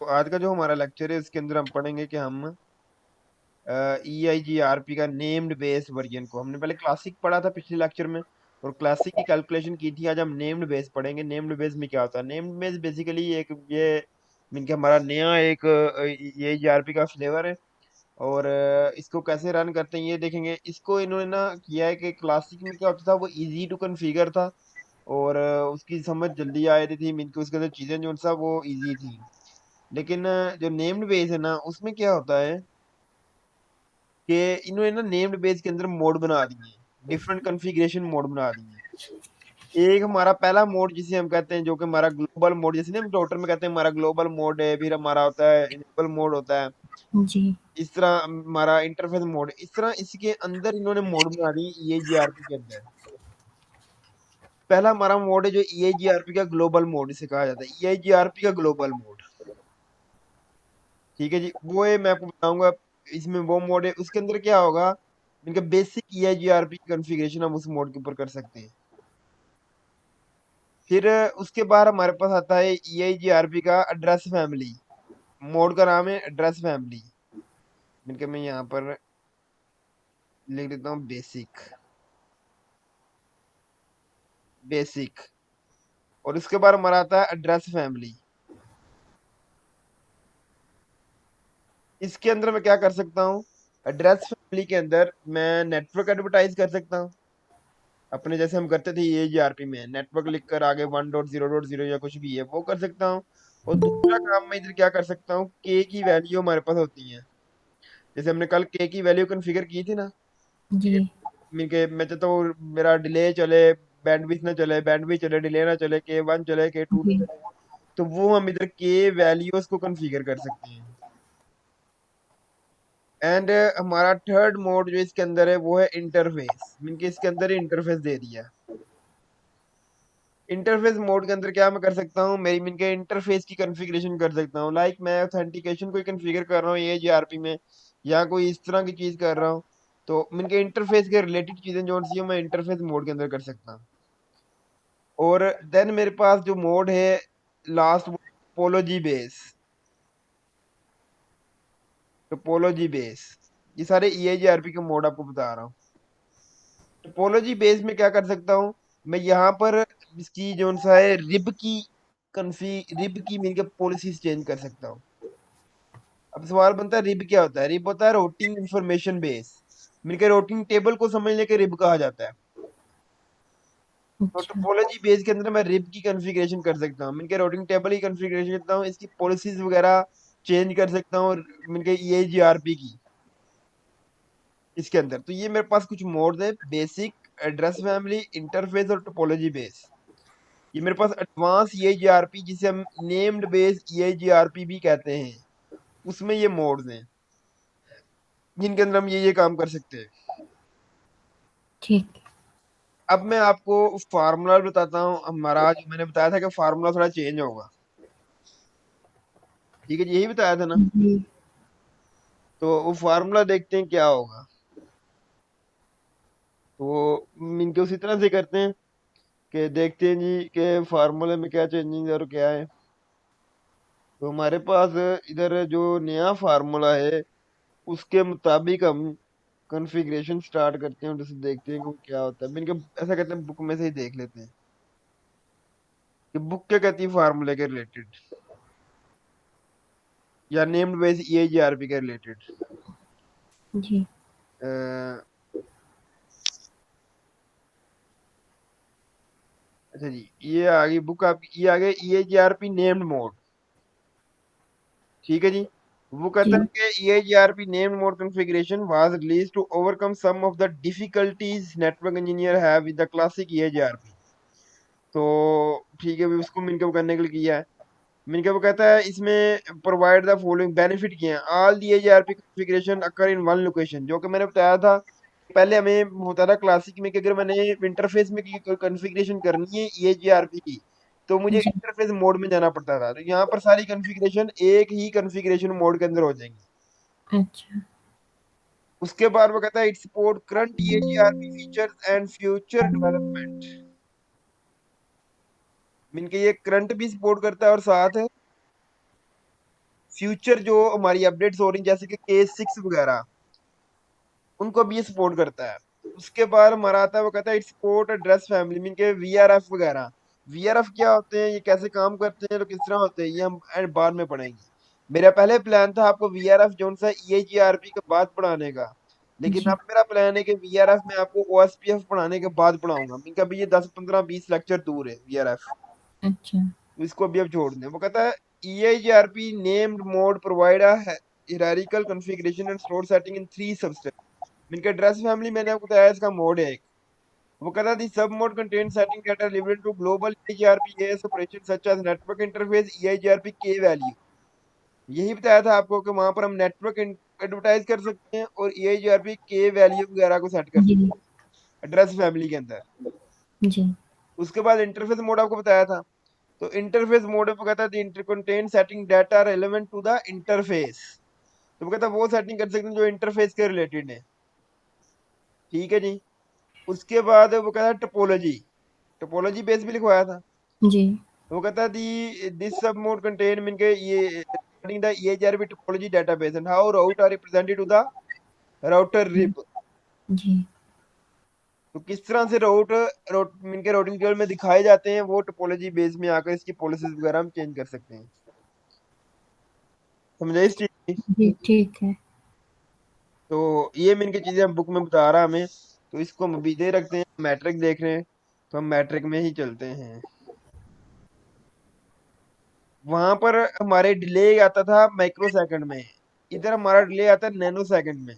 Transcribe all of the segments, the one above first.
तो आज का जो हमारा लेक्चर है इसके अंदर हम पढ़ेंगे कि हम EIGRP का नेम्ड बेस वर्जन को हमने पहले क्लासिक पढ़ा था पिछले लेक्चर में और क्लासिक की कैलकुलेशन की थी। आज हम नेम्ड बेस पढ़ेंगे। नेम्ड बेस में क्या होता है? नेम्ड बेस बेसिकली एक ये मीन कि हमारा नया एक EIGRP का फ्लेवर है और इसको कैसे रन करते हैं ये देखेंगे। इसको इन्होंने ना किया है कि क्लासिक में क्या होता था, वो इजी टू कॉन्फ़िगर था और उसकी समझ जल्दी आ जाती थी। मीन कि उसके अंदर चीजें जो सा वो इजी थी। लेकिन जो नेम्ड बेस है ना उसमें क्या होता है कि इन्होंने ना नेम्ड बेस के अंदर मोड बना दिए हैं, डिफरेंट कॉन्फ़िगरेशन मोड बना दिए हैं। एक हमारा पहला मोड जिसे हम कहते हैं जो कि हमारा ग्लोबल मोड, जैसे ना हम डॉक्टर में कहते हैं हमारा ग्लोबल मोड है, फिर हमारा होता है इनेबल मोड होता है, जी। इस तरह हमारा इंटरफेस मोड, इस तरह इसके अंदर इन्होंने मोड बना दिए EIGRP के अंदर। पहला हमारा मोड है जो EIGRP का ग्लोबल मोड इसे कहा जाता है, EIGRP का ग्लोबल मोड। ठीक है जी, वो है मैं आपको बताऊंगा। इसमें वो मोड है, उसके अंदर क्या होगा, इनका बेसिक EIGRP की कॉन्फ़िगरेशन हम उस मोड के ऊपर कर सकते हैं। फिर उसके बाद हमारे पास आता है EIGRP का एड्रेस फैमिली। मोड का नाम है एड्रेस फैमिली। इनके मैं यहाँ पर लिख देता हूँ बेसिक। बेसिक। और उसके बाद हमारा आता है एड्रेस फैमिली। इसके अंदर मैं क्या कर सकता हूँ, एड्रेस फैमिली के अंदर मैं नेटवर्क एडवर्टाइज कर सकता हूँ अपने, जैसे हम करते थे EIGRP में नेटवर्क लिखकर आगे 1.0.0 या कुछ भी है वो कर सकता हूँ। और दूसरा काम मैं इधर क्या कर सकता हूँ, के की वैल्यू हमारे पास होती है। जैसे हमने कल के की वैल्यू कॉन्फ़िगर की थी ना, जी। मीन के मैं चाहता हूँ मेरा डिले चले, बैंडविड्थ ना चले, बैंडविड्थ चले, डिले ना चले, K1 चले, K2 ना जी। चले, तो वो हम इधर के वैल्यूज को कॉन्फ़िगर कर सकते हैं। एंड हमारा थर्ड मोड जो इसके अंदर है वो है इंटरफेस। मीन के इसके अंदर ही इंटरफेस दे दिया। इंटरफेस मोड के अंदर क्या मैं कर सकता हूँ, मेरी मीन के इंटरफेस की कॉन्फ़िगरेशन कर सकता हूँ। लाइक मैं ऑथेंटिकेशन को कॉन्फ़िगर कर रहा हूँ EIGRP में या कोई इस तरह की चीज कर रहा हूँ, तो मीन के इंटरफेस के रिलेटेड चीजें जो सी मैं इंटरफेस मोड के अंदर कर सकता हूँ। और देन मेरे पास जो मोड है last, topology base. Topology base, ये सारे EIGRP के मोड आपको बता रहा हूँ। टोपोलॉजी बेस में क्या कर सकता हूँ, मैं यहाँ पर इसकी जो सा है रिब की मीन के पॉलिसीज चेंज कर सकता हूँ। अब सवाल बनता है रिब क्या होता है? रिब होता है रूटिंग इंफॉर्मेशन बेस। मीन के रूटिंग टेबल को समझने के रिब कहा जाता है। तो अच्छा। टोपोलॉजी बेस के अंदर मैं रिब की कॉन्फ़िगरेशन कर सकता हूँ, मीन के रूटिंग टेबल की कॉन्फ़िगरेशन करता हूँ, इसकी पॉलिसीज वगैरह चेंज कर सकता हूँ मीन के EIGRP की इसके अंदर। तो ये मेरे पास कुछ मोड्स है, बेसिक, एड्रेस फैमिली, इंटरफेस और टोपोलॉजी बेस। ये मेरे पास एडवांस EIGRP जिसे हम नेम्ड बेस EIGRP भी कहते हैं, उसमें ये मोड्स हैं जिनके अंदर हम ये काम कर सकते हैं। ठीक है। अब मैं आपको फार्मूला बताता हूँ। हमारा जो मैंने बताया था कि फार्मूला थोड़ा चेंज होगा। ठीक है जी, यही बताया था ना। जी। तो वो फार्मूला देखते हैं क्या होगा। तो इनके उसी तरह से करते हैं कि देखते हैं जी कि फार्मूले में क्या चेंजिंग और क्या है। तो हमारे पास इधर जो नया फार्मूला है उसके मुताबिक हम कॉन्फ़िगरेशन स्टार्ट करते हैं और उसे देखते हैं कि वो क्या होता है। इनके ऐसा कहते हैं बुक में से ही देख लेते हैं कि बुक क्या कहती है फार्मूले के रिलेटेड या नेम्ड बेस EIGRP के रिलेटेड। जी। अच्छा जी, ये आ गई बुक आपकी, ये आ गया EIGRP नेम्ड मोड। ठीक है जी, वो कहता है जी। कि EIGRP named mode configuration was released to overcome some of the difficulties network engineer have with the classic EIGRP। तो ठीक है भी, उसको मिनकम करने के लिए किया है। मिनकम वो कहता है इसमें प्रोवाइड द फॉलोइंग बेनिफिट किए हैं। All the EIGRP configuration occur in one location, जो कि मैंने बताया था पहले हमें होता था क्लासिक में कि अगर मैंने इंटरफेस में कॉन्फ़िगरेशन करनी है EIGRP की तो मुझे जी। इंटरफेस मोड में जाना पड़ता था। तो यहाँ पर सारी कॉन्फ़िगरेशन एक ही कॉन्फ़िगरेशन मोड के अंदर हो जाएंगी। अच्छा। उसके बाद वो कहता है it support current EIGRP features and future development. Mean के ये करंट भी सपोर्ट करता है और साथ है फ्यूचर जो हमारी अपडेट्स हो रही हैं जैसे कि K6 वगैरह, उनको भी ये सपोर्ट करता है। उसके बाद हमारा आता है, वो कहता है it support address family mean के VRF वगैरह। VRF क्या होते हैं, ये कैसे काम करते हैं, तो किस तरह होते हैं, ये हम बाद में पढ़ेंगे। मेरा पहले प्लान था आपको VRF जो सा EIGRP के बाद पढ़ाने का, लेकिन जी। अब मेरा प्लान है कि VRF में आपको OSPF पढ़ाने के बाद पढ़ाऊंगा। मीन अभी ये 10 15 20 लेक्चर दूर है VRF, अच्छा। तो इसको अभी अब छोड़ दें। वो कहता है EIGRP named mode provide a hierarchical configuration and slot setting in 3 substeps। इनका एड्रेस फैमिली मैंने आपको बताया, इसका मोड है एक। वो कहता the sub mode contain setting that are related to global EIGRP AS operation such as network interface EIGRP के वैल्यू। यही बताया था आपको कि वहां पर हम नेटवर्क एडवर्टाइज कर सकते हैं और EIGRP के वैल्यू वगैरह को सेट कर जी। सकते हैं एड्रेस फैमिली के अंदर। जी। उसके बाद इंटरफेस मोड आपको बताया था। तो इंटरफेस मोड में कहता है inter contain setting data relevant to the interface. तो वो कहता है वो सेटिंग कर सकते हैं जो इंटरफेस के रिलेटेड है। ठीक है जी। उसके बाद वो कहता है टोपोलॉजी, टोपोलॉजी बेस भी लिखवाया था। जी। वो कहता है दी दिस सब मोड कंटेन मीन के ये regarding the EHRP topology database and how route are represented to the router rib। जी। तो किस तरह से राउट राउट मीन के राउटिंग टेबल में दिखाए जाते हैं, वो टोपोलॉजी बेस में आकर इसकी पॉलिसीज वगैरह हम चेंज कर सकते हैं। समझे इस चीज की? जी ठीक है। तो ये मीन की चीजें हम बुक में बता रहा हमें, तो इसको हम अभी दे रखते हैं। मैट्रिक देख रहे हैं तो हम मैट्रिक में ही चलते हैं। वहां पर हमारे डिले आता था माइक्रो सेकंड में, इधर हमारा डिले आता है नैनो सेकंड में।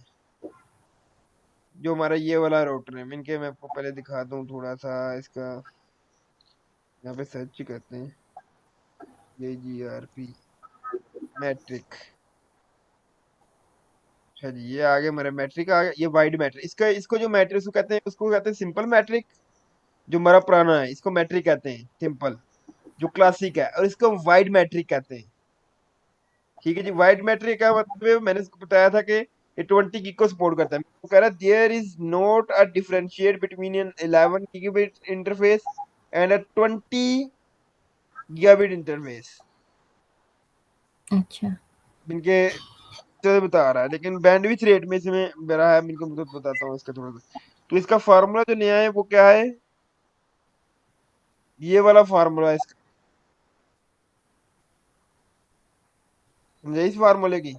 जो हमारा ये वाला राउटर है मीन के, मैं आपको पहले दिखा दूं थोड़ा सा इसका। यहाँ पे सर्च करते हैं EIGRP मैट्रिक। अच्छा जी, ये आ गया हमारा मैट्रिक आ गया, ये वाइड मैट्रिक। इसका इसको जो मैट्रिक उसको कहते हैं, उसको कहते हैं सिंपल मैट्रिक। जो हमारा पुराना है इसको मैट्रिक कहते हैं सिंपल, जो क्लासिक है, और इसको वाइड मैट्रिक कहते हैं। ठीक है जी। वाइड मैट्रिक का मतलब है, मैंने इसको बताया था कि ये 20 गीग को सपोर्ट करता है। वो कह रहा है there is not a differentiate between an 11 gigabit interface and a 20 gigabit interface. अच्छा। इनके से बता रहा है, लेकिन बैंडविड्थ रेट में इसमें मेरा है, इनको मैं तो बताता हूँ इसका थोड़ा सा। तो इसका फार्मूला जो नया है वो क्या है, ये वाला फार्मूला है इसका। समझे इस फार्मूले की?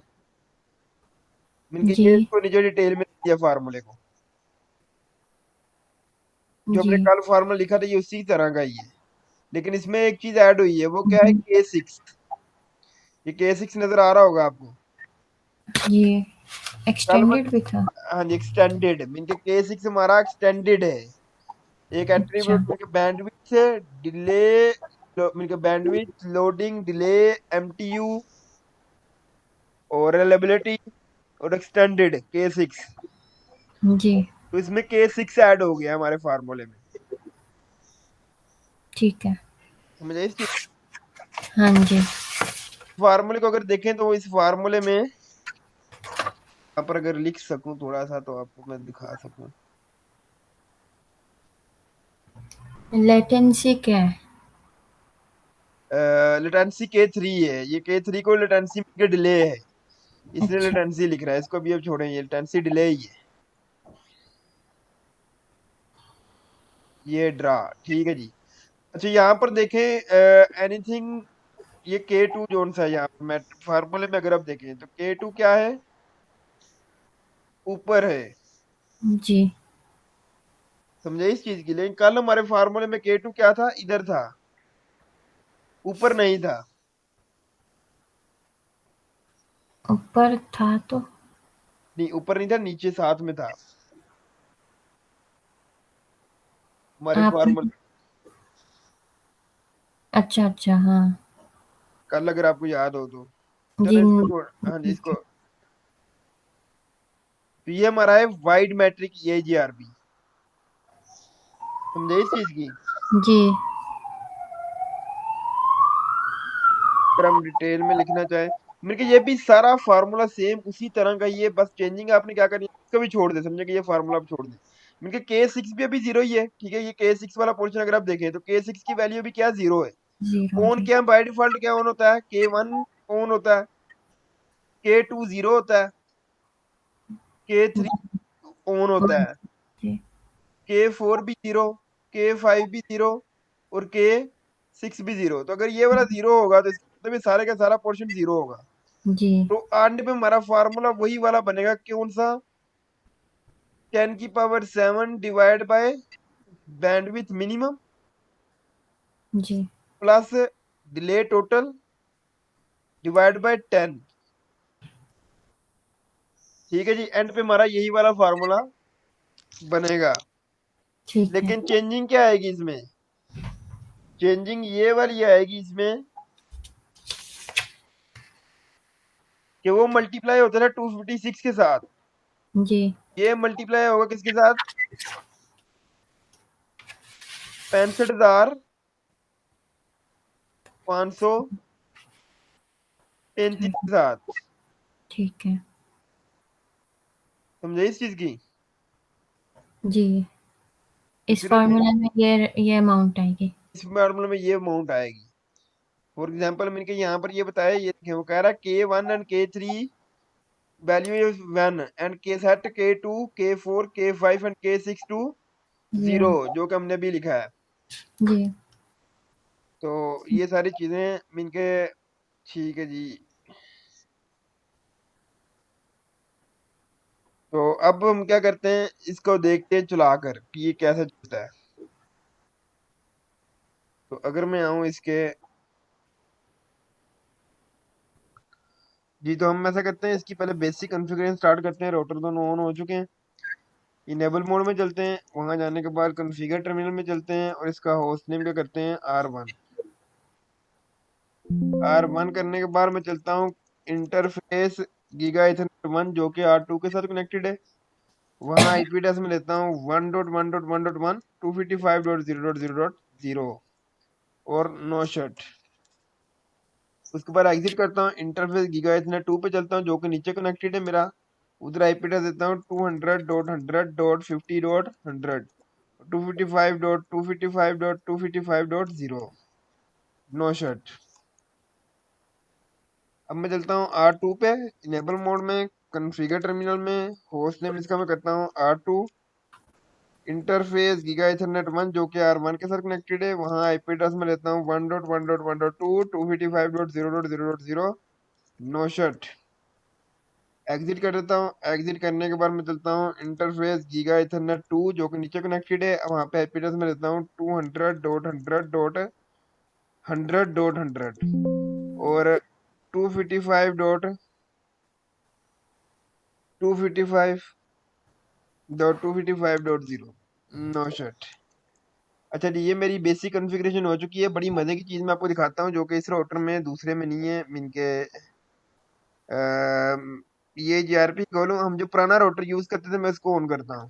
इनके जी। ये इसको नीचे डिटेल में दिया फार्मूले को। जो जी। हमने कल फार्मूला लिखा था ये उसी तरह का ही है, लेकिन इसमें एक चीज ऐड हुई है, वो क्या है, हम्म, K6। ये K6 नजर आ रहा होगा आपको। ये कल मैं, एक्सटेंडेड भी था। हाँ जी, एक्सटेंडेड मीन के K6 हमारा एक्सटेंडेड है। एक अच्छा। एट्रीब्यूट मीन के बैंडविड्थ, डिले मीन के बैंडविड्थ, लोडिंग, डिले, MTU और रिलायबिलिटी और एक्सटेंडेड K6। जी तो इसमें K6 ऐड हो गया हमारे फार्मूले में। ठीक है। समझे इस चीज? हाँ जी। फार्मूले को अगर देखें तो इस फार्मूले में यहाँ पर अगर लिख सकूं थोड़ा सा तो आपको मैं दिखा सकूं। लेटेंसी क्या है? लेटेंसी K3 है, ये K3 को लेटेंसी के डिले है, इसलिए अच्छा। लेटेंसी लिख रहा है। इसको भी अब छोड़ें, ये लेटेंसी डिले ही है, ये ड्रा। ठीक है जी। अच्छा यहाँ पर देखें एनीथिंग, ये K2 जोन सा है यहाँ पर। मैं फार्मूले में अगर आप देखें तो K2 क्या है, ऊपर है। जी। समझे इस चीज की? लेकिन कल हमारे फार्मूले में K2 क्या था, इधर था, ऊपर नहीं था। ऊपर था तो। नहीं, ऊपर नहीं था, नीचे साथ में था हमारे आप। फार्मूले। अच्छा अच्छा हाँ। कल अगर आपको याद हो तो। जी। चलो इसको छोड़, हाँ जी, ठीक इसको। है। तो ये हमारा है वाइड मैट्रिक EIGRP। समझे इस चीज की? जी। अगर हम डिटेल में लिखना चाहें, मेरे को ये भी सारा फार्मूला सेम उसी तरह का ही है, बस चेंजिंग आपने क्या करनी है, इसको भी छोड़ दे। समझे कि ये फार्मूला आप छोड़ दे। मेरे को K6 भी अभी जीरो ही है। ठीक है, ये K6 वाला पोर्शन अगर आप देखें तो K6 की वैल्यू भी क्या, जीरो है। जीरो ऑन जी। क्या बाय डिफॉल्ट क्या ऑन होता है, K1 ऑन होता है। K2 0 होता है, K3 ऑन होता है, जी K4 भी 0, K5 भी 0 और K6 भी 0। तो अगर ये वाला 0 होगा तो इसका मतलब ये सारे का सारा पोर्शन 0 होगा। जी तो एंड पे हमारा फार्मूला वही वाला बनेगा, कौन सा? 10⁻7 divide by bandwidth minimum G plus delay total divide by 10। ठीक है जी, एंड पे हमारा यही वाला फार्मूला बनेगा। ठीक है। लेकिन चेंजिंग क्या आएगी इसमें? चेंजिंग ये वाली आएगी इसमें कि वो मल्टीप्लाई होता है 256 के साथ, जी ये मल्टीप्लाई होगा किसके साथ? 65,533 ठीक के साथ। ठीक है। समझे इस चीज की? जी इस फिर हम फॉर्मूला में ये अमाउंट आएगी। इस फार्मूले में ये अमाउंट आएगी। फॉर एग्जाम्पल मैंने यहाँ पर ये बताया, ये देखें वो कह रहा है K1 and K3 value is 1 and K set K2 K4 K5 and K6 to zero. 0, जो कि हमने अभी लिखा है। जी तो ये सारी चीजें मिनके ठीक है जी। तो अब हम क्या करते हैं, इसको देखते हैं चलाकर कि ये कैसे चलता है। तो अगर मैं आऊं इसके जी, तो हम ऐसा करते हैं, इसकी पहले बेसिक कॉन्फ़िगरेशन स्टार्ट करते हैं। राउटर दोनों ऑन हो चुके हैं, इनेबल मोड में चलते हैं, वहां जाने के बाद कॉन्फ़िगर टर्मिनल में चलते हैं और इसका होस्ट नेम क्या करते हैं R1। R1 करने के बाद मैं चलता हूँ इंटरफेस गीगा इथरनेट 1 जो कि R2 के साथ कनेक्टेड है। वहां आईपी एड्रेस में लेता हूँ 1.1.1.1 255.0.0.0 और नो शट। उसके बाद एग्जिट करता हूँ, इंटरफेस गीगा इथरनेट 2 पे चलता हूँ जो कि नीचे कनेक्टेड है मेरा। उधर आईपी एड्रेस देता हूँ 200.100.50.100 255.255.255.0 नो शट। अब मैं चलता हूँ R2 पे, इनेबल मोड में, कॉन्फ़िगर टर्मिनल में, होस्ट नेम इसका मैं करता हूँ R2, इंटरफेस गीगा इथरनेट 1 जो कि R1 के साथ कनेक्टेड है। वहाँ आईपी एड्रेस में लेता हूँ 1.1.1.2 255.0.0.0 नो शट। एग्जिट कर देता हूँ, एग्जिट करने के बाद मैं चलता हूँ इंटरफेस गीगा इथरनेट 2 जो कि नीचे कनेक्टेड है। वहाँ पे आईपी एड्रेस में लेता हूँ 200.100.100.100 और 255.255.0 नो शट। अच्छा जी, ये मेरी बेसिक कॉन्फ़िगरेशन हो चुकी है। बड़ी मजे की चीज मैं आपको दिखाता हूँ जो कि इस राउटर में दूसरे में नहीं है। इनके ये जीआरपी कॉलम हम जो पुराना राउटर यूज करते थे, मैं इसको ऑन करता हूँ।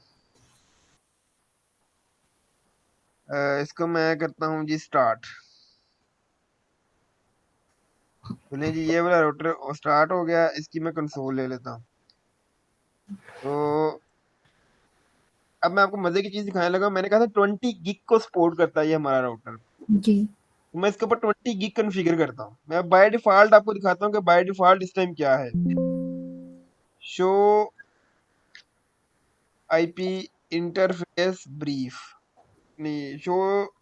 इसको मैं करता हूँ जी स्टार्ट। सुनिए जी, ये वाला राउटर स्टार्ट हो गया। इसकी मैं कंसोल ले लेता हूँ। तो अब मैं आपको मजे की चीज दिखाने लगा। मैंने कहा था 20 गिग को सपोर्ट करता है ये हमारा राउटर। जी तो मैं इसके ऊपर 20 गिग कॉन्फ़िगर करता हूँ। मैं बाय डिफॉल्ट आपको दिखाता हूँ कि बाय डिफॉल्ट इस टाइम क्या है। शो आईपी इंटरफेस ब्रीफ, नहीं, शो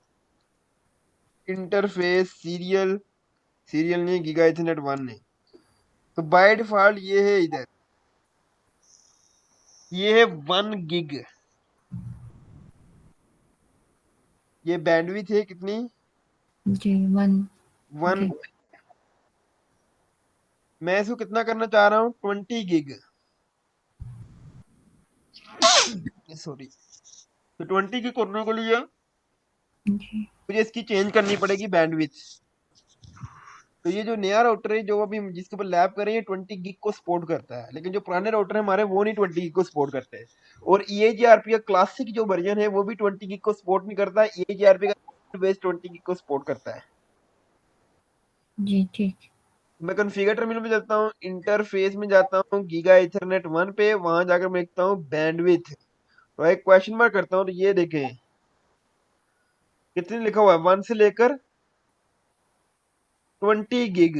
इंटरफेस सीरियल, सीरियल नहीं, गीगा इथरनेट 1 नहीं। तो बाय डिफॉल्ट ये है इधर, ये है 1 गिग। ये बैंडविड्थ है कितनी? जी वन 1। गिग। मैं इसको कितना करना चाह रहा हूँ? 20 गिग। सॉरी। तो 20 गिग करने के लिए जी मुझे इसकी चेंज करनी पड़ेगी बैंडविड्थ। तो ये जो नया राउटर है जो अभी जिसके ऊपर लैब कर रहे हैं 20 गिग को सपोर्ट करता है, लेकिन जो पुराने राउटर है हमारे वो नहीं 20 गिग को सपोर्ट करते हैं। और EAGRP का क्लासिक जो वर्जन है वो भी 20 गिग को सपोर्ट नहीं करता है। EAGRP का बेस 20 गिग को सपोर्ट करता है। जी ठीक। मैं कॉन्फ़िगर टर्मिनल में जाता हूँ, इंटरफेस में जाता हूँ गीगा इथरनेट 1 पे, वहां जाकर मैं लिखता हूँ बैंडविड्थ। तो एक क्वेश्चन मार्क करता हूँ, तो ये देखें कितने लिखा हुआ है, 1 से लेकर 20 गिग।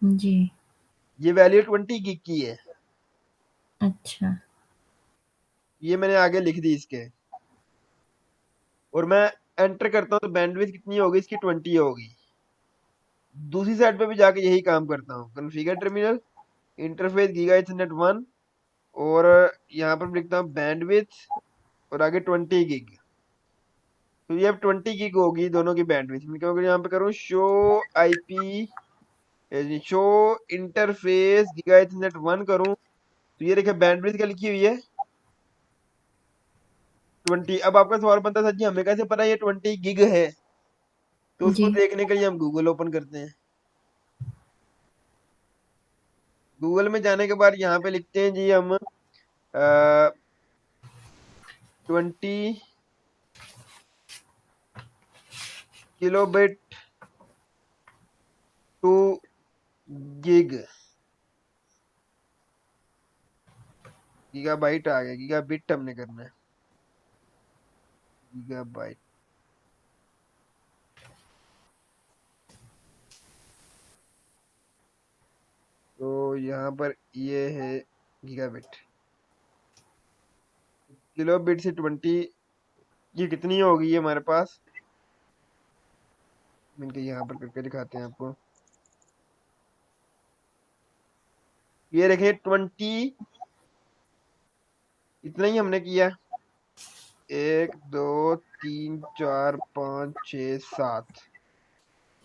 जी ये वैल्यू 20 गिग की है। अच्छा। ये मैंने आगे लिख दी इसके, और मैं एंटर करता हूँ तो बैंडविड्थ कितनी होगी इसकी, 20 होगी। दूसरी साइड पे भी जाके यही काम करता हूँ, configure terminal, interface giga Ethernet 1, और यहाँ पर लिखता हूँ बैंडविड्थ, और आगे 20 गिग। तो ये अब 20 गिग होगी दोनों की बैंडविड्थ। मैं क्या अगर यहाँ पे करूँ show IP, show interface giga Ethernet 1 करूँ, तो ये देखिए बैंडविड्थ क्या लिखी हुई है, 20। अब आपका सवाल बनता है सर जी हमें कैसे पता ये 20 गिग है? तो उसको जी। देखने के लिए हम गूगल ओपन करते हैं। गूगल में जाने के बाद यहाँ पे लिखते हैं जी हम 20 किलोबिट टू गिग, गीगाबाइट आ गया, गीगाबिट हमने करना है, गीगाबाइट। तो यहाँ पर ये है गीगाबिट, किलोबिट से 20, ये कितनी होगी ये हमारे पास, मिलके यहाँ पर करके दिखाते हैं आपको। ये देखिए 20, इतना ही हमने किया, 1 2 3 4 5 6 7,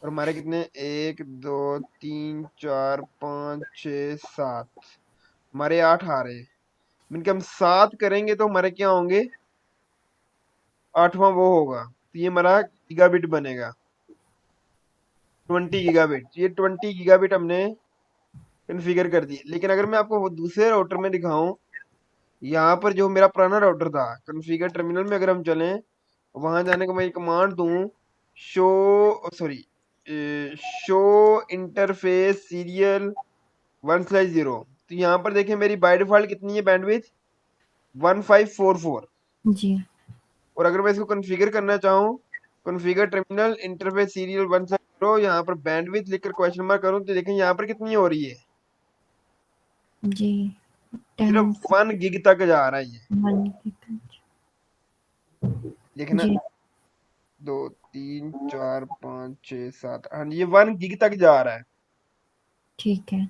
और हमारे कितने, 1 2 3 4 5 6 7, हमारे 8 आ रहे हैं। मिनके हम 7 करेंगे तो हमारे क्या होंगे, 8वां वो होगा, तो ये हमारा गीगाबिट बनेगा, 20 गीगाबिट। ये 20 गीगाबिट हमने कन्फिगर कर दी। लेकिन अगर मैं आपको वो दूसरे राउटर में दिखाऊं, यहाँ पर जो मेरा पुराना राउटर था, कॉन्फ़िगर टर्मिनल में अगर हम चलें, वहां जाने को मैं कमांड दूं, show, sorry, show interface serial 1/0, तो यहाँ पर देखें मेरी बाय डिफॉल्ट कितनी है बैंडविड्थ, 1544। जी। और अगर मैं इसको कॉन्फ़िगर करना चाहूँ, कॉन्फ़िगर टर्मिनल इंटरफेस सीरियल 1/0, यहाँ पर बैंडविड्थ लिखकर क्वेश्चन मार्क करूँ, तो देखें यहाँ पर कितनी हो रही है, जी। 10 सिर्फ 1 गिग तक जा रहा है ये। 1। देखे ना, जी। 2 3 4 5 6 7, हाँ जी, ये 1 गिग तक जा रहा है। ठीक है।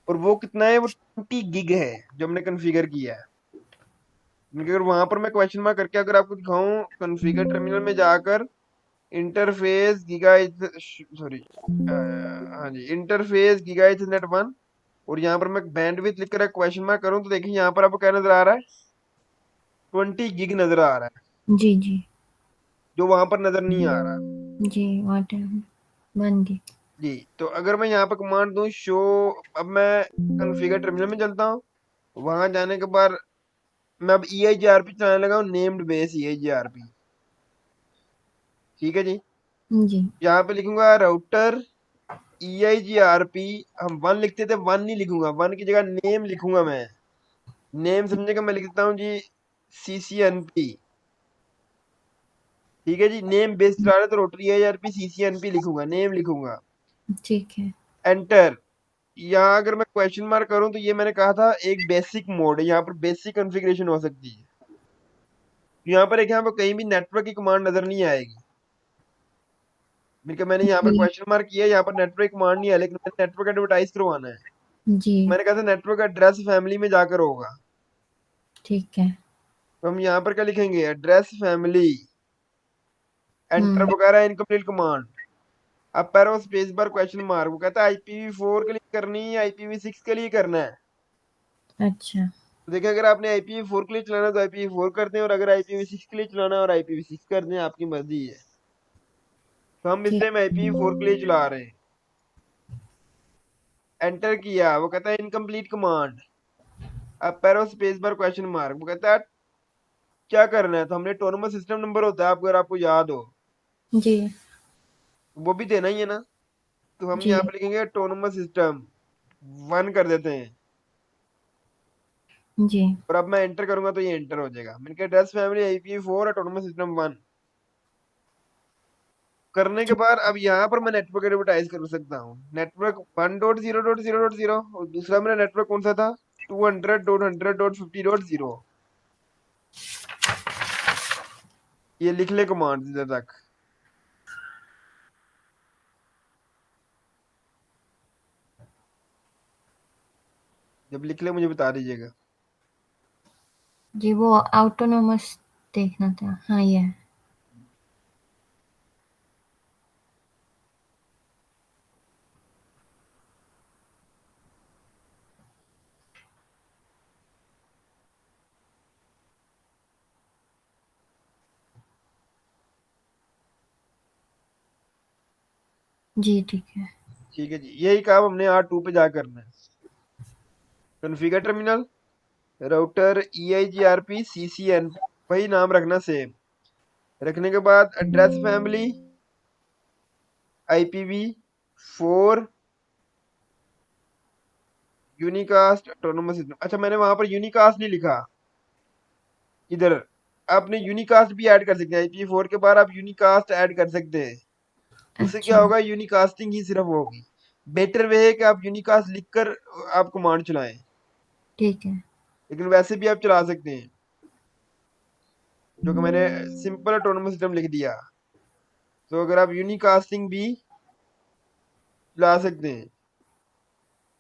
और वो कितना है, वो 20 गिग है जो हमने कॉन्फ़िगर किया है। क्योंकि अगर वहां पर मैं क्वेश्चन मार्क करके अगर आपको दिखाऊं, कॉन्फ़िगर टर्मिनल में जाकर इंटरफेस गीगा, सॉरी, हाँ जी, इंटरफेस गीगा इथरनेट 1, और यहाँ पर मैं बैंडविड्थ लिखकर क्वेश्चन मार्क करूं, तो देखिए यहाँ पर आपको क्या नजर आ रहा है, 20 गिग नजर आ रहा है, जी। जी। जो वहां पर नजर नहीं आ रहा। जी। वाट 1 गिग। जी, तो अगर मैं यहाँ पे कमांड दूं शो, अब मैं कॉन्फ़िगर टर्मिनल में चलता हूँ, वहां जाने के बाद मैं अब ई आई जी आर पी चलाने लगा हूँ, named base E I G R P. ठीक है जी, जी। यहाँ पे लिखूंगा router E I G R P, हम 1 लिखते थे, 1 नहीं लिखूंगा, 1 की जगह नेम लिखूंगा मैं। नेम समझेगा, मैं लिख देता हूँ जी सी सी एन पी। ठीक है जी, नेम बेस चला रहे तो router E I G R P C C N P लिखूंगा, नेम लिखूंगा, ठीक है। एंटर। यहाँ अगर मैं क्वेश्चन मार्क करूं, तो ये मैंने कहा था एक बेसिक मोड है, यहाँ पर बेसिक कॉन्फ़िगरेशन हो सकती है। तो यहाँ पर एक, यहाँ पर कहीं भी नेटवर्क की कमांड नजर नहीं आएगी। मैंने यहाँ पर जी। क्वेश्चन मार्क किया, यहाँ पर नेटवर्क कमांड नहीं है, लेकिन मैंने नेटवर्क एडवर्टाइज करवाना है। जी। मैंने कहा था नेटवर्क एड्रेस फैमिली में जाकर होगा। ठीक है। तो हम यहाँ पर क्या लिखेंगे, एड्रेस फैमिली, एंटर हम्म। वगैरह इनकम्प्लीट कमांड, अब पैरो स्पेस बार क्वेश्चन मार्क। वो कहता है IPv4 के लिए करनी है, IPv6 के लिए करना है। अच्छा। तो देखिए अगर आपने IPv4 के लिए चलाना है तो IPv4 करते हैं, और अगर IPv6 के लिए चलाना है और IPv6 करते हैं, आपकी मर्जी है। तो हम इस ठीक। टाइम IPv4 के लिए चला रहे हैं। एंटर किया, वो कहता है इनकम्प्लीट कमांड, अब पैरो स्पेस बार क्वेश्चन मार्क। वो कहता है क्या करना है, तो हमने ऑटोनोमस सिस्टम नंबर होता है, आपको अगर आपको याद हो, जी। वो भी देना ही है ना। तो हम जी। यहाँ पे लिखेंगे ऑटोनोमस सिस्टम 1 कर देते हैं, जी। और अब मैं एंटर करूंगा तो ये एंटर हो जाएगा। मैंने कहा address family IPv4 autonomous system 1। करने के बाद अब यहाँ पर मैं नेटवर्क एडवर्टाइज कर सकता हूँ। नेटवर्क 1.0.0.0 और दूसरा मेरा नेटवर्क कौन सा था, 200.100.50.0। ये लिख ले कमांड इधर तक। जब लिख ले मुझे बता दीजिएगा। जी वो ऑटोनोमस देखना था। हाँ ये है। जी ठीक है। ठीक है जी, यही काम हमने R2 पे जा करना है। Configure terminal, router EIGRP CCN, वही नाम रखना सेम। रखने के बाद address family IPv4 unicast autonomous system. अच्छा मैंने वहां पर यूनिकास्ट नहीं लिखा, इधर आपने यूनिकास्ट भी ऐड कर सकते हैं। IPv4 के बाद आप यूनिकास्ट ऐड कर सकते हैं। उससे क्या अच्छा होगा, यूनिकास्टिंग ही सिर्फ होगी। बेटर वे है कि आप यूनिकास्ट लिखकर आप कमांड चलाएं, ठीक है। लेकिन वैसे भी आप चला सकते हैं, जो कि मैंने सिंपल ऑटोनोमस सिस्टम लिख दिया। तो अगर आप यूनिकास्टिंग भी चला सकते हैं,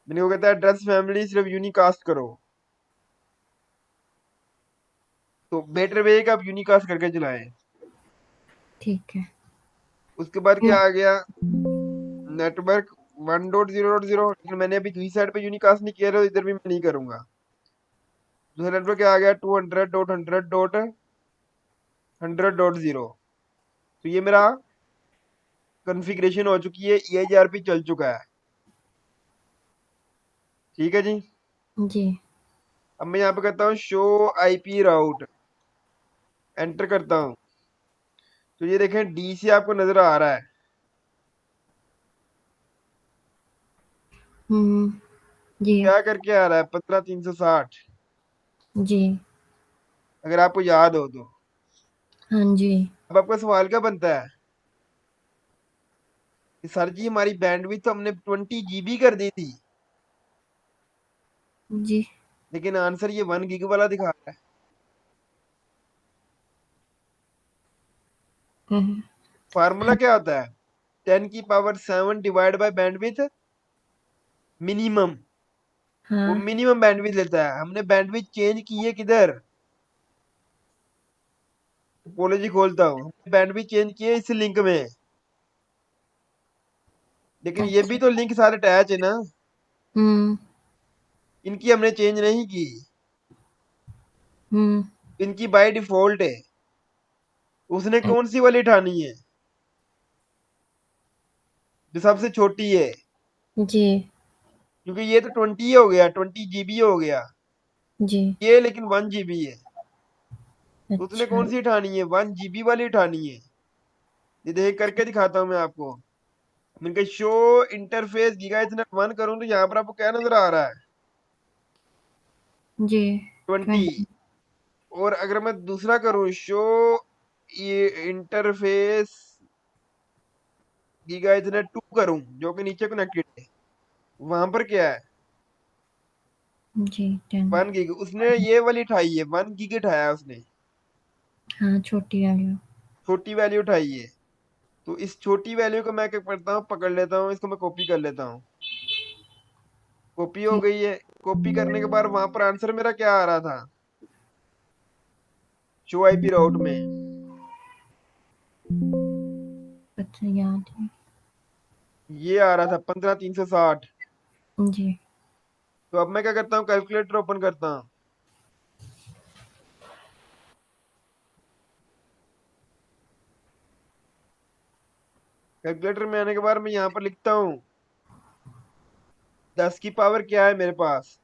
मैंने वो कहता है एड्रेस फैमिली सिर्फ यूनिकास्ट करो, तो बेटर वे है कि आप यूनिकास्ट करके चलाएं। ठीक है। उसके बाद हम्म, क्या आ गया, नेटवर्क 1.0.0, लेकिन मैंने अभी दूसरी साइड पे यूनिकास्ट नहीं किया, तो इधर भी मैं नहीं करूंगा। दूसरा नेटवर्क क्या आ गया, 200.100.100.0। तो ये मेरा कॉन्फ़िगरेशन हो चुकी है, EIGRP चल चुका है। ठीक है जी। जी अब मैं यहाँ पे करता हूँ शो IP राउट, एंटर करता हूँ। तो ये देखें D से आपको नजर आ रहा है, जी क्या करके आ रहा है, 15360, जी अगर आपको याद हो तो। हाँ जी अब आपका सवाल क्या बनता है कि सर जी हमारी बैंडविड्थ तो हमने 20 GB कर दी थी, जी। लेकिन आंसर ये 1 GB वाला दिखा रहा है। हम्म, फार्मूला क्या होता है, 10⁻⁷ डिवाइड बाय बैंडविड्थ मिनिमम। वो हाँ मिनिमम बैंडविड्थ लेता है। हमने बैंडविड्थ चेंज की है किधर, टोपोलॉजी खोलता हूँ, हमने बैंडविड्थ चेंज की है इस लिंक में, लेकिन ये भी अच्छा। तो लिंक सारे अटैच है ना, हम्म इनकी हमने चेंज नहीं की, हम्म इनकी बाय डिफॉल्ट है। उसने कौन सी वाली उठानी है, जो सबसे छोटी है, जी क्योंकि ये तो 20 हो गया, 20 GB हो गया, जी। ये लेकिन 1 GB है। तो उसने अच्छा कौन सी उठानी है, 1 GB वाली उठानी है। ये देख करके दिखाता हूँ मैं आपको। मैंने कहा शो इंटरफेस गीगा इथरनेट 1 करूँ, तो यहाँ पर आपको क्या नजर आ रहा है, जी 20। 20। और अगर मैं दूसरा करूँ शो ये इंटरफेस गीगा इथरनेट 2 करूँ, जो कि नीचे कनेक्टेड है, वहां पर क्या है, जी 10। 1 GB। उसने ये वाली उठाई है, 1 GB उठाया उसने, हाँ छोटी वाली। छोटी वैल्यू उठाई है। तो इस छोटी वैल्यू को मैं क्या करता हूँ, पकड़ लेता हूँ, इसको मैं कॉपी कर लेता हूँ। कॉपी हो ठीक। गई है। कॉपी करने के बाद वहां पर आंसर मेरा क्या आ रहा था, शो IP राउट में, अच्छा याद है। ये आ रहा था 15360। जी तो अब मैं क्या करता हूँ, कैलकुलेटर ओपन करता हूँ। कैलकुलेटर में आने के बाद मैं यहाँ पर लिखता हूँ 10 की पावर क्या है मेरे पास,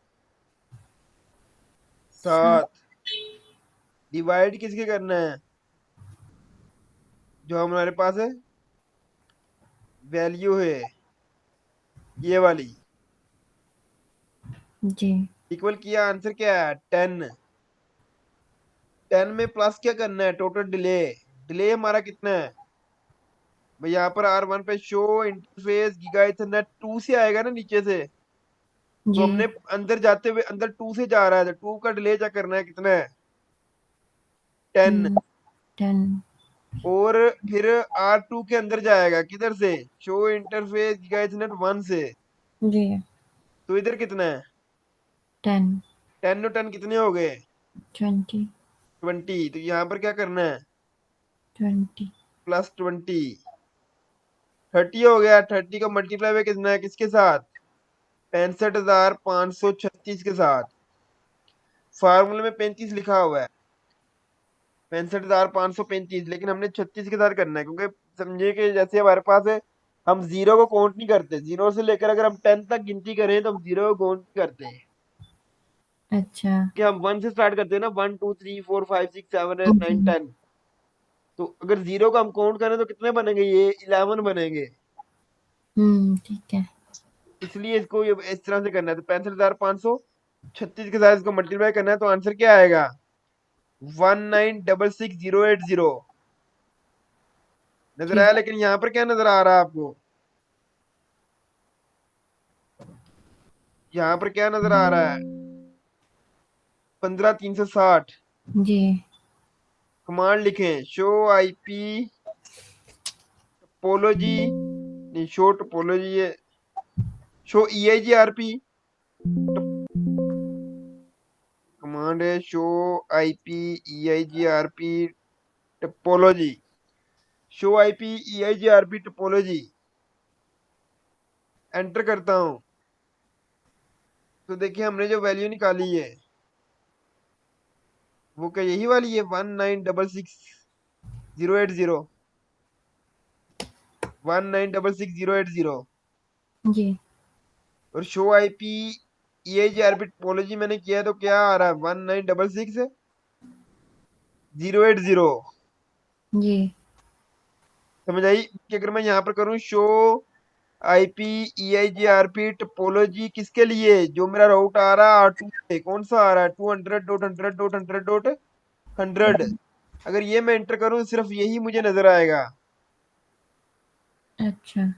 7। 7। डिवाइड किसके करना है, जो हमारे पास है वैल्यू है ये वाली, जी इक्वल किया, आंसर क्या है 10। 10 में प्लस क्या करना है, टोटल डिले। डिले हमारा कितना है भाई यहाँ पर R1 पे शो इंटरफेस गीगा इथरनेट 2 से आएगा ना नीचे से, तो जी। हमने अंदर जाते हुए अंदर 2 से जा रहा है, तो 2 का डिले चेक करना है कितना है, 10। 10। और फिर R2 के अंदर जाएगा किधर से, शो इंटरफेस गीगा इथरनेट 1 से, जी। तो इधर कितना है, 10। 10 और 10 कितने हो गए, 20। 20। तो यहाँ पर क्या करना है, 20। +20, 30 हो गया। 30 का मल्टीप्लाई में कितना है, किसके साथ, 65,536 के साथ। फार्मूले में 35 लिखा हुआ है, 65,535, लेकिन हमने 36 के साथ करना है, क्योंकि समझे कि जैसे हमारे पास है, हम जीरो को काउंट नहीं करते, जीरो से लेकर अगर हम 10 तक गिनती करें तो हम जीरो को काउंट नहीं करते हैं, अच्छा। कि हम 1 से स्टार्ट करते हैं ना, 1 2 3 4 5 6 7 8 9 जी। 10। तो अगर जीरो को हम काउंट करें तो कितने बनेंगे, ये 11 बनेंगे। ठीक है। इसलिए इसको ये इस तरह से करना है, तो 65,536 के साथ इसको मल्टीप्लाई करना है, तो आंसर क्या आएगा, 1966,080। नजर ठीक। आया, लेकिन यहाँ पर क्या नजर आ रहा है आपको, यहाँ पर क्या नजर आ रहा है, 15,360। जी। कमांड लिखें, शो आईपी टोपोलॉजी, नहीं शो टोपोलॉजी है, शो EIGRP, कमांड है show IP EIGRP topology, show IP EIGRP topology. Enter करता हूं, तो देखिए हमने जो वैल्यू निकाली है वो क्या यही वाली है, 1966,080, 1966,080। जी। और शो आईपी EIGRP टोपोलॉजी मैंने किया है, तो क्या आ रहा है, 1966,080। जी। समझ आई कि अगर मैं यहाँ पर करूँ शो आईपी EIGRP टोपोलॉजी किसके लिए, जो मेरा राउट आ रहा है R2 से, कौन सा आ रहा है, 200.100.100.100। अगर ये मैं एंटर करूँ सिर्फ यही मुझे नजर आएगा, अच्छा।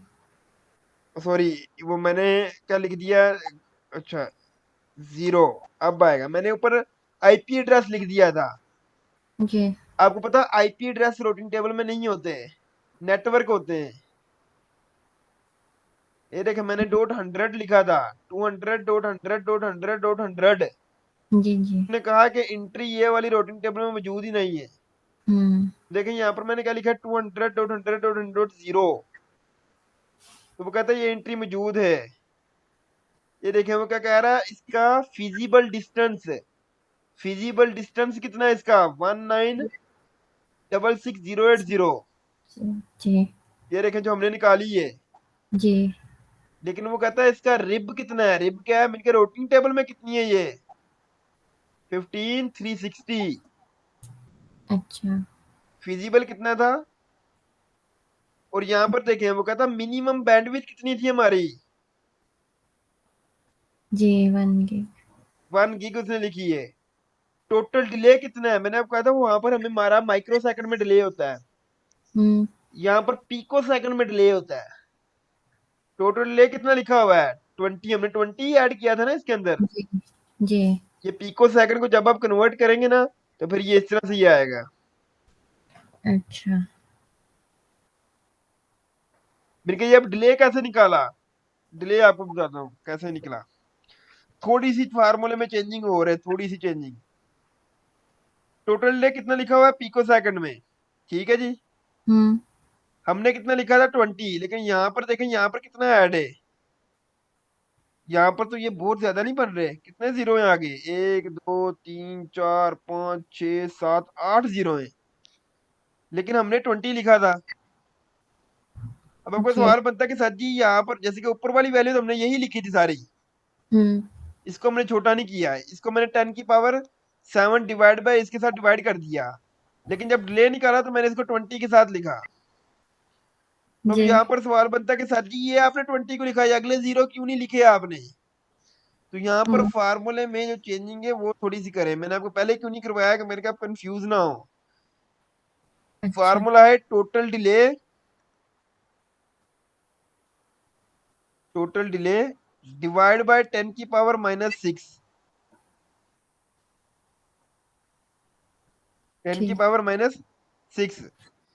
सॉरी वो मैंने क्या लिख दिया, अच्छा जीरो। अब आएगा, मैंने ऊपर आईपी एड्रेस लिख दिया था। जी। आपको पता आईपी एड्रेस रूटिंग टेबल में नहीं होते, नेटवर्क होते हैं। ये देखे मैंने .100 लिखा था, 200.100.100.100। जी। जी। ने कहा कि एंट्री ये वाली रूटिंग टेबल में मौजूद ही नहीं है। हम्म। देखें यहाँ पर मैंने क्या लिखा है, 200.100.100.0। तो वो कहता है ये एंट्री मौजूद है। ये देखें वो क्या कह रहा है, इसका फिजिबल डिस्टेंस, फिजिबल डिस्टेंस कितना है इसका, 1966,080। जी। ये देखें जो हमने निकाली है। जी। लेकिन वो कहता है इसका रिब कितना है, रिब क्या है, मिलकर रूटिंग टेबल में कितनी है ये, 15,360। अच्छा। फिजिबल कितना था, और यहाँ पर देखें वो कहता मिनिमम बैंडविड्थ कितनी थी हमारी, जी। 1 गिग। 1 गीग उसने लिखी है। टोटल डिले कितना है, मैंने आपको कहा था वहां पर हमें हमारा माइक्रो सेकंड में डिले होता है, हम्म। यहाँ पर पिको सेकंड में डिले होता है। टोटल डिले कितना लिखा हुआ है, 20, हमने 20 ऐड किया था ना इसके अंदर। जी। जी। ये पिको सेकंड को जब आप कन्वर्ट करेंगे ना, तो फिर ये इस तरह से ये आएगा। अच्छा। फिर ये अब डिले कैसे निकाला, डिले आपको बताता हूँ कैसे निकला। थोड़ी सी फार्मूले में चेंजिंग हो रहा है, थोड़ी सी चेंजिंग। टोटल डिले कितना लिखा हुआ है पिको सेकंड में, ठीक है जी। हम्म। हमने कितना लिखा था 20, लेकिन यहाँ पर देखें यहाँ पर कितना ऐड है, यहाँ पर तो ये बहुत ज्यादा नहीं बन रहे, कितने जीरो है आगे, 1 2 3 4 5 6 7 8 जीरो है, लेकिन हमने 20 लिखा था। अब आपको जी। सवाल बनता है कि सर जी यहाँ पर जैसे कि ऊपर वाली वैल्यू तो हमने यही लिखी थी सारी, हम्म। इसको हमने छोटा नहीं किया है, इसको मैंने 10 की पावर 7 डिवाइड बाय इसके साथ डिवाइड कर दिया, लेकिन जब डिले निकाला तो मैंने इसको 20 के साथ लिखा। तो अब जी। यहाँ पर सवाल बनता है कि सर जी ये आपने 20 को लिखा है, अगले जीरो क्यों नहीं लिखे आपने। तो यहाँ पर हम्म। फार्मूले में जो चेंजिंग है वो थोड़ी सी करें, मैंने आपको पहले क्यों नहीं करवाया कि मेरे को आप कंफ्यूज ना हो। अच्छा। फार्मूला है total delay total delay divide by 10 की पावर -6, 10 की ठीक। पावर -6।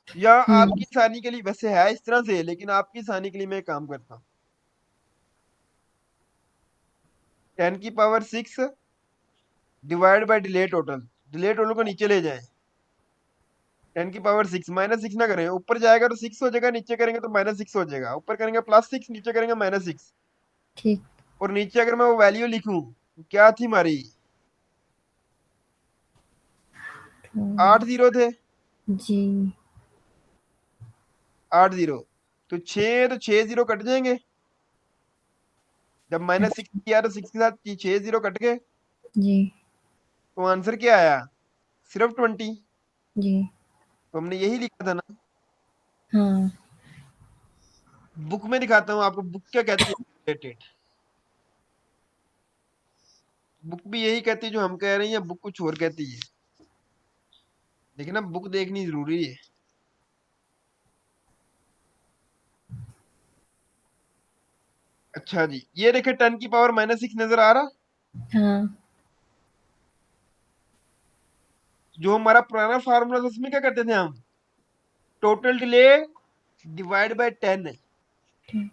या हम्म। आपकी आसानी के लिए वैसे है इस तरह से, लेकिन आपकी आसानी के लिए मैं एक काम करता हूँ। 10 की power 6 divide by delay total को नीचे ले जाए। 10 की पावर 6 -6 ना करें, ऊपर जाएगा तो 6 हो जाएगा, नीचे करेंगे तो -6 हो जाएगा। ऊपर करेंगे +6, नीचे करेंगे -6। ठीक। और नीचे अगर मैं वो वैल्यू लिखूं, क्या थी हमारी? तो 8 जीरो थे, जी। 8 जीरो। तो 6 जीरो कट जाएंगे। जब -6 अच्छा। किया तो 6 के साथ 6 जीरो कट गए। जी। तो आंसर क्या आया? सिर्फ 20। जी। तो हमने यही लिखा था ना। हाँ। बुक में दिखाता हूँ आपको, बुक क्या कहती है रिलेटेड। बुक भी यही कहती है जो हम कह रहे हैं, या बुक कुछ और कहती है? लेकिन अब बुक देखनी जरूरी है। अच्छा जी, ये देखे 10 की पावर -6 नजर आ रहा। हाँ। जो हमारा पुराना फार्मूला था उसमें क्या करते थे हम? Total delay divide by 10। ठीक।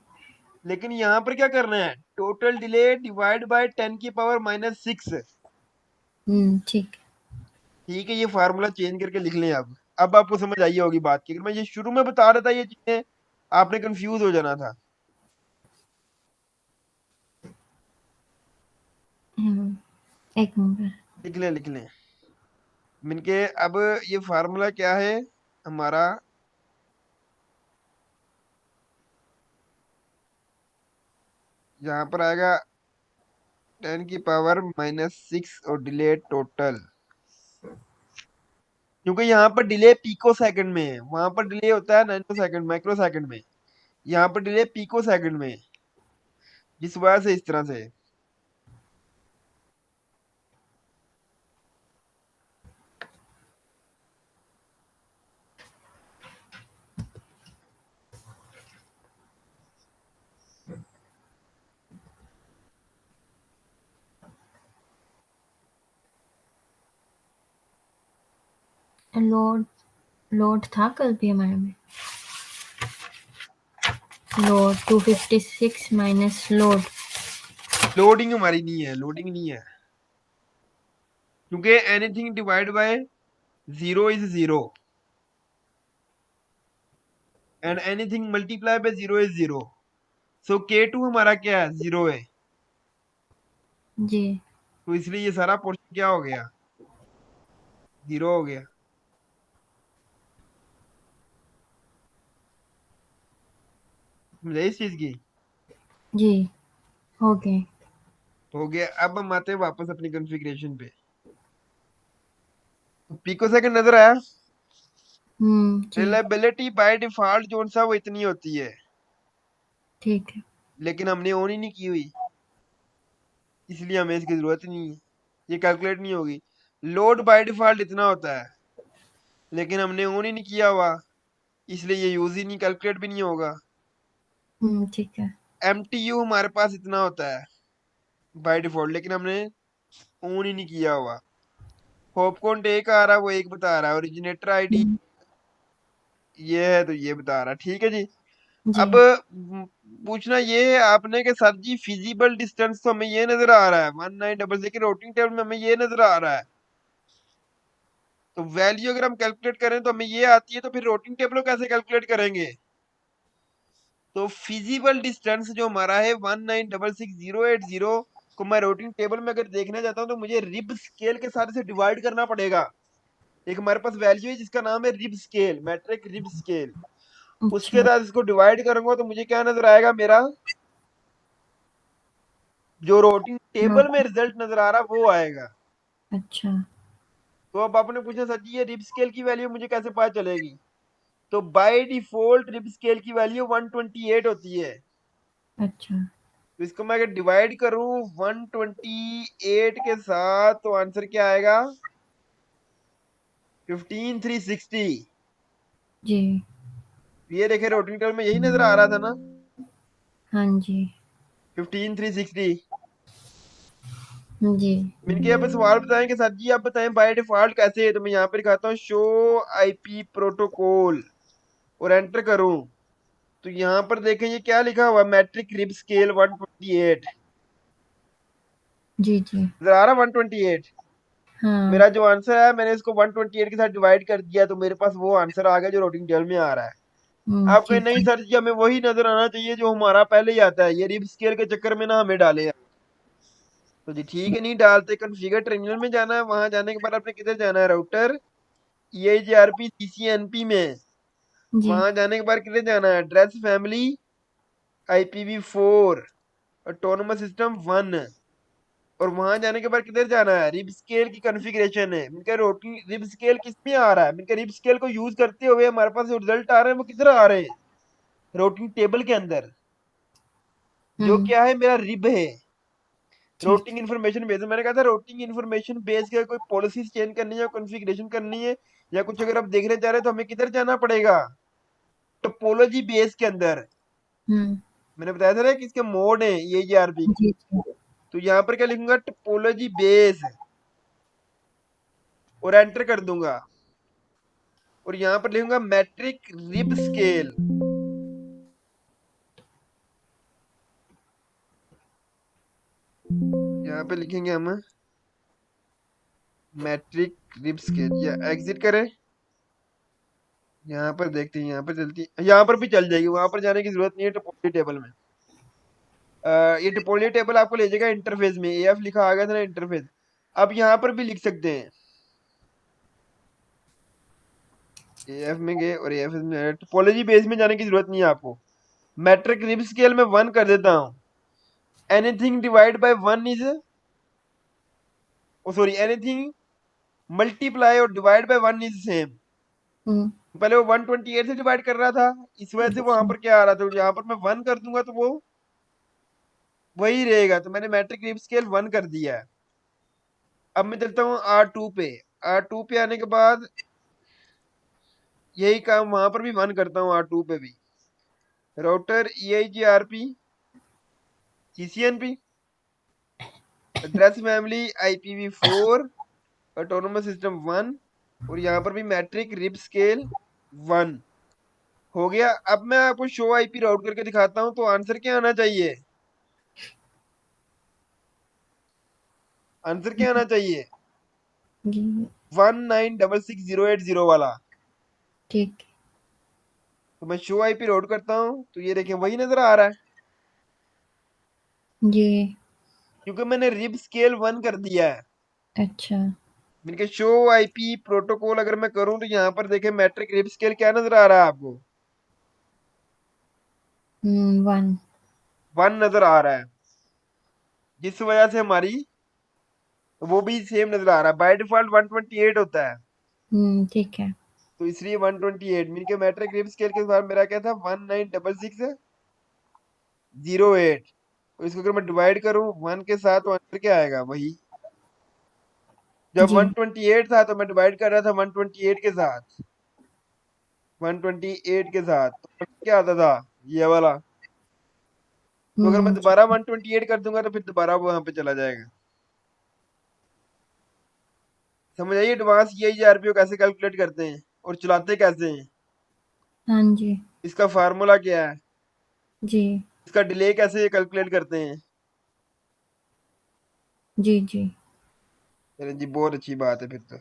लेकिन यहाँ पर क्या करना है? टोटल डिले डिवाइड बाय 10 की पावर -6। ठीक। ठीक है, ये फार्मूला चेंज करके लिख लें अब आपको समझ आई होगी बात की। अगर मैं ये शुरू में बता रहा था ये चीजें, आपने कंफ्यूज हो जाना था। एक मिनट। लिख लें मिनके। अब ये फार्मूला क्या है हमारा? यहाँ पर आएगा 10 की पावर -6 और डिले टोटल। क्योंकि यहाँ पर डिले पिको सेकंड में है, वहां पर डिले होता है नैनो सेकंड माइक्रो सेकंड में। यहाँ पर डिले पिको सेकंड में है, जिस वजह से इस तरह से है। लोड लोड था कल भी हमारे में। Load 256 minus load. लोडिंग हमारी नहीं है, लोडिंग नहीं है। क्योंकि anything divide bye 0 is 0, and anything multiply by 0 is 0। So K2 हमारा क्या है? 0 है। जी। तो इसलिए ये सारा पोर्शन क्या हो गया? 0 हो गया। समझे इस चीज की? जी। हो गए। हो गया। अब हम आते हैं वापस अपनी कॉन्फ़िगरेशन पे। तो पिको सेकंड नजर आया। जी। रिलायबिलिटी बाय डिफॉल्ट जो सा वो इतनी होती है, ठीक है। लेकिन हमने ऑन ही नहीं की हुई, इसलिए हमें इसकी जरूरत नहीं है। ये कैलकुलेट नहीं होगी। लोड बाय डिफॉल्ट इतना होता है, लेकिन हमने ऑन ही नहीं किया हुआ, इसलिए ये यूज ही नहीं, कैलकुलेट भी नहीं होगा। ठीक है। MTU हमारे पास इतना होता है बाय डिफॉल्ट, लेकिन हमने ऑन ही नहीं किया हुआ। पॉपकॉर्न एक आ रहा है, वो एक बता रहा है। ओरिजिनेटर आईडी हम्म, ये है, तो ये बता रहा है। ठीक है जी। जी। अब पूछना ये है आपने कि सर जी फिजिबल डिस्टेंस तो हमें ये नजर आ रहा है 1966, लेकिन रोटिंग टेबल में हमें ये नजर आ रहा है। तो वैल्यू अगर हम कैलकुलेट करें तो हमें ये आती है, तो फिर रोटिंग टेबल को कैसे कैलकुलेट करेंगे? तो फिजिबल डिस्टेंस जो हमारा है 1966,080 को मैं रोटिंग टेबल में अगर देखना चाहता हूँ, तो मुझे रिब स्केल के साथ इसे डिवाइड करना पड़ेगा। एक हमारे पास वैल्यू है जिसका नाम है rib scale, metric rib scale. उसके अच्छा। साथ इसको डिवाइड करूंगा तो मुझे क्या नजर आएगा? मेरा जो रोटिंग टेबल में रोटी। रिजल्ट नजर आ रहा है वो आएगा। अच्छा। तो अब आपने पूछा सर जी ये रिब स्केल की वैल्यू मुझे कैसे पता चलेगी? तो बाय डिफॉल्ट रिब स्केल की वैल्यू 128 होती है। अच्छा। तो इसको मैं अगर डिवाइड करूं 128 के साथ, तो आंसर क्या आएगा? 15360। जी। ये देखे रोटिंग टेबल में यही नजर आ रहा था ना। हाँ जी। 15360। जी। इनके यहाँ पे सवाल बताएं कि सर जी आप बताएं बाय डिफॉल्ट कैसे है, तो मैं यहाँ पे दिखाता हूँ शो आईपी प्रोटोकॉल और एंटर करूं, तो यहाँ पर देखें ये क्या लिखा हुआ, मैट्रिक रिब स्केल 128। जी, जी। नजर आ रहा 128? हाँ। मेरा जो आंसर है मैंने इसको 128 के साथ डिवाइड कर दिया, तो मेरे पास वो आंसर आ गया जो रूटिंग टेबल में आ रहा है। आप कहें ठीक नहीं है। सर जी हमें वही नजर आना चाहिए जो हमारा पहले ही आता है, ये रिब स्केल के चक्कर में ना हमें डाले। तो जी ठीक है, नहीं डालते, कॉन्फ़िगर टर्मिनल में जाना है, वहां जाने के बाद आपने किधर जाना है, राउटर EIGRP CCNP में, जी। वहां जाने के बाद किधर जाना है, address family IPv4 autonomous system 1, और वहां जाने के बाद किधर जाना है, रिब स्केल की कॉन्फ़िगरेशन है। इनका रोटिंग रिब स्केल किस में आ रहा है, इनका रिब स्केल को यूज करते हुए हमारे पास जो रिजल्ट आ रहे हैं वो किधर आ रहे हैं, रोटिंग टेबल के अंदर, जो हुँ, क्या है मेरा रिब है। ठीक रोटिंग है। इन्फॉर्मेशन बेस, मैंने कहा था रोटिंग इन्फॉर्मेशन बेस का कोई पॉलिसीज चेंज करनी है, कॉन्फ़िगरेशन करनी है, या कुछ अगर आप देखने चाह रहे हैं तो हमें किधर जाना पड़ेगा, टोपोलॉजी बेस के अंदर। हुँ, मैंने बताया था ना कि इसके मोड है EIGRP, जी, जी। तो यहाँ पर क्या लिखूंगा, टोपोलॉजी बेस, और एंटर कर दूंगा, और यहाँ पर लिखूंगा मैट्रिक रिब स्केल। यहाँ पे लिखेंगे हम मैट्रिक रिब स्केल, या एग्जिट करें, यहाँ पर देखते हैं, यहाँ पर चलती है, यहाँ पर भी चल जाएगी, वहां पर जाने की जरूरत नहीं है टोपोलॉजी टेबल में। ये टोपोलॉजी टेबल आपको ले जाएगा इंटरफेस में, AF लिखा आ गया था ना इंटरफेस। अब यहाँ पर भी लिख सकते हैं, AF में गए और AF में टोपोलॉजी बेस में जाने की जरूरत नहीं है आपको। मैट्रिक रिब स्केल में 1 कर देता हूँ, anything divide by 1 is, oh sorry, anything multiply और डिवाइड बाय 1 इज सेम। हुँ, पहले वो 128 से डिवाइड कर रहा था, इस वजह से वहां अच्छा। पर क्या आ रहा था, यहाँ पर मैं 1 कर दूंगा तो वो वही रहेगा, तो मैंने मैट्रिक रिब स्केल 1 कर दिया है। अब मैं चलता हूँ R2 पे, R2 पे आने के बाद यही काम वहां पर भी 1 करता हूँ, R2 पे भी, router EIGRP CCNP address family IPv4 autonomous system 1, और यहाँ पर भी मैट्रिक रिब स्केल 1 हो गया। अब मैं आपको शो IP राउट करके दिखाता हूँ, तो आंसर क्या आना चाहिए, आंसर क्या आना चाहिए, जी, 196608 वाला। ठीक है। तो मैं शो IP राउट करता हूँ, तो ये देखें वही नजर आ रहा है, जी, क्योंकि मैंने रिब स्केल 1 कर दिया है। अच्छा। मैंने कहा शो IP प्रोटोकॉल अगर मैं करूँ तो यहाँ पर देखें मैट्रिक रिब स्केल क्या नजर आ रहा है आपको, 1। 1 नजर आ रहा है, जिस वजह से हमारी वो भी सेम नजर आ रहा है। बाय डिफॉल्ट 128 होता है, ठीक है। तो इसलिए 128 मीन के मैट्रिक रिब स्केल के बाद मेरा क्या था, 196608। तो इसको अगर मैं डिवाइड करूं 1 के साथ तो आंसर क्या आएगा, वही, जब जी। 128 था तो मैं डिवाइड कर रहा था 128 के साथ, 128 के साथ, तो आंसर क्या आता था, ये वाला। तो अगर मैं ठीक दोबारा है। 128 कर दूंगा तो फिर दोबारा वो वहां पे चला जाएगा। समझ आइए एडवांस EIGRP को कैसे कैलकुलेट करते हैं और चलाते कैसे हैं, हाँ जी। इसका फार्मूला क्या है, जी। इसका डिले कैसे कैलकुलेट करते हैं। जी, जी। चलिए जी, बहुत अच्छी बात है फिर तो।